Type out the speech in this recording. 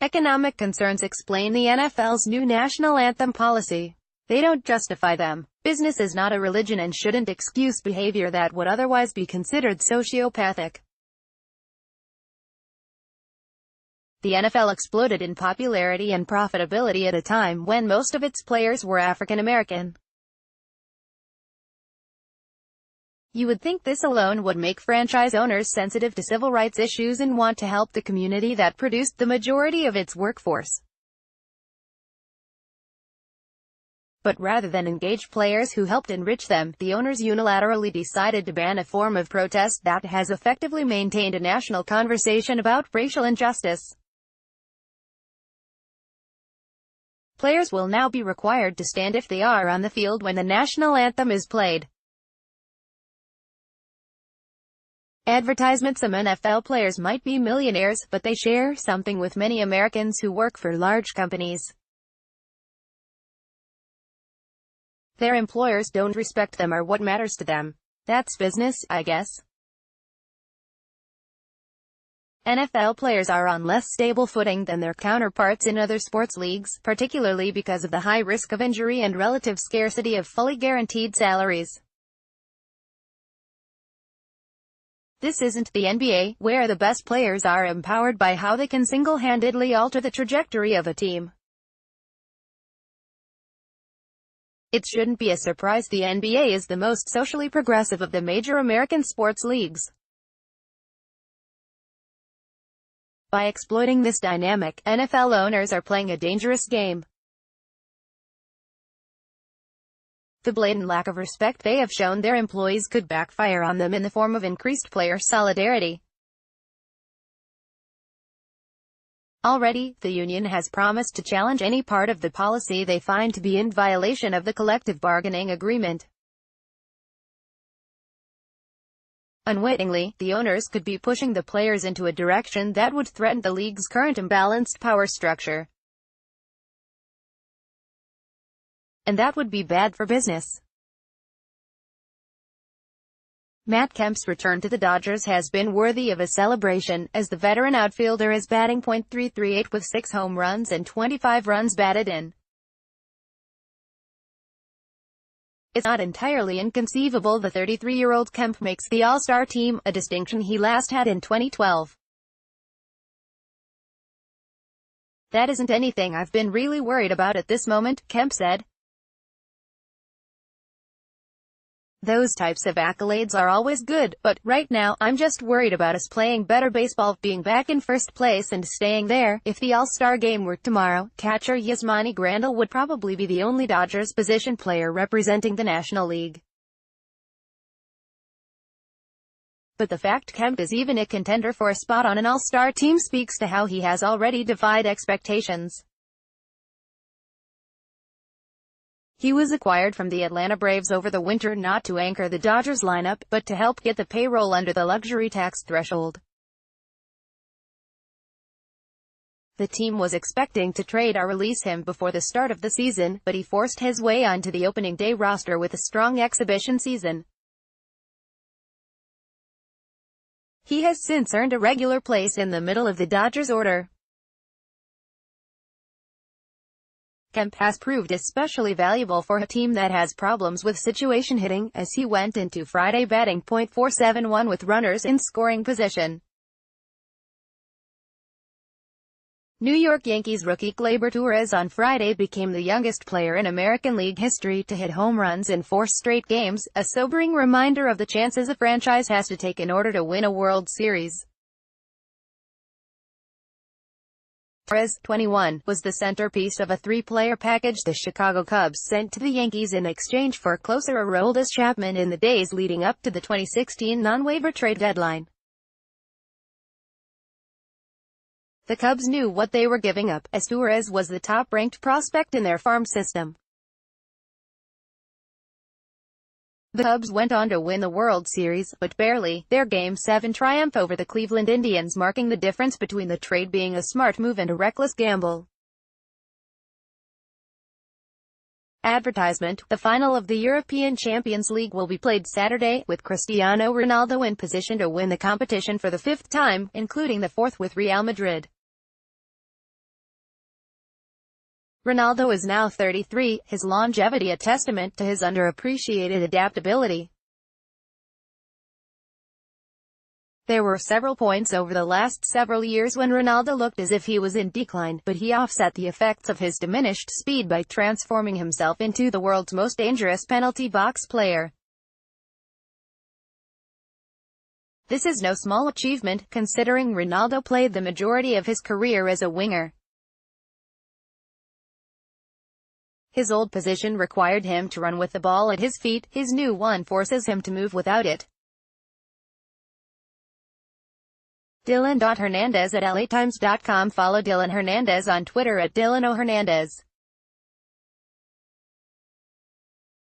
Economic concerns explain the NFL's new national anthem policy. They don't justify them. Business is not a religion and shouldn't excuse behavior that would otherwise be considered sociopathic. The NFL exploded in popularity and profitability at a time when most of its players were African American. You would think this alone would make franchise owners sensitive to civil rights issues and want to help the community that produced the majority of its workforce. But rather than engage players who helped enrich them, the owners unilaterally decided to ban a form of protest that has effectively maintained a national conversation about racial injustice. Players will now be required to stand if they are on the field when the national anthem is played. Advertisement: some NFL players might be millionaires, but they share something with many Americans who work for large companies. Their employers don't respect them or what matters to them. That's business, I guess. NFL players are on less stable footing than their counterparts in other sports leagues, particularly because of the high risk of injury and relative scarcity of fully guaranteed salaries. This isn't the NBA, where the best players are empowered by how they can single-handedly alter the trajectory of a team. It shouldn't be a surprise the NBA is the most socially progressive of the major American sports leagues. By exploiting this dynamic, NFL owners are playing a dangerous game. The blatant lack of respect they have shown their employees could backfire on them in the form of increased player solidarity. Already, the union has promised to challenge any part of the policy they find to be in violation of the collective bargaining agreement. Unwittingly, the owners could be pushing the players into a direction that would threaten the league's current imbalanced power structure. And that would be bad for business. Matt Kemp's return to the Dodgers has been worthy of a celebration, as the veteran outfielder is batting .338 with 6 home runs and 25 runs batted in. It's not entirely inconceivable the 33-year-old Kemp makes the All-Star team, a distinction he last had in 2012. "That isn't anything I've been really worried about at this moment," Kemp said. "Those types of accolades are always good, but right now, I'm just worried about us playing better baseball, being back in first place and staying there. If the All-Star game were tomorrow, catcher Yasmani Grandal would probably be the only Dodgers position player representing the National League. But the fact Kemp is even a contender for a spot on an All-Star team speaks to how he has already defied expectations. He was acquired from the Atlanta Braves over the winter not to anchor the Dodgers lineup, but to help get the payroll under the luxury tax threshold. The team was expecting to trade or release him before the start of the season, but he forced his way onto the opening day roster with a strong exhibition season. He has since earned a regular place in the middle of the Dodgers order. Kemp has proved especially valuable for a team that has problems with situation hitting, as he went into Friday batting .471 with runners in scoring position. New York Yankees rookie Gleyber Torres on Friday became the youngest player in American League history to hit home runs in 4 straight games, a sobering reminder of the chances a franchise has to take in order to win a World Series. Torres, 21, was the centerpiece of a 3-player package the Chicago Cubs sent to the Yankees in exchange for closer Aroldis Chapman in the days leading up to the 2016 non-waiver trade deadline. The Cubs knew what they were giving up, as Torres was the top-ranked prospect in their farm system. The Cubs went on to win the World Series, but barely, their Game 7 triumph over the Cleveland Indians marking the difference between the trade being a smart move and a reckless gamble. Advertisement: the final of the European Champions League will be played Saturday, with Cristiano Ronaldo in position to win the competition for the 5th time, including the 4th with Real Madrid. Ronaldo is now 33, his longevity a testament to his underappreciated adaptability. There were several points over the last several years when Ronaldo looked as if he was in decline, but he offset the effects of his diminished speed by transforming himself into the world's most dangerous penalty box player. This is no small achievement, considering Ronaldo played the majority of his career as a winger. His old position required him to run with the ball at his feet, his new one forces him to move without it. Dylan Hernandez at LAtimes.com. Follow Dylan Hernandez on Twitter at DylanOHernandez.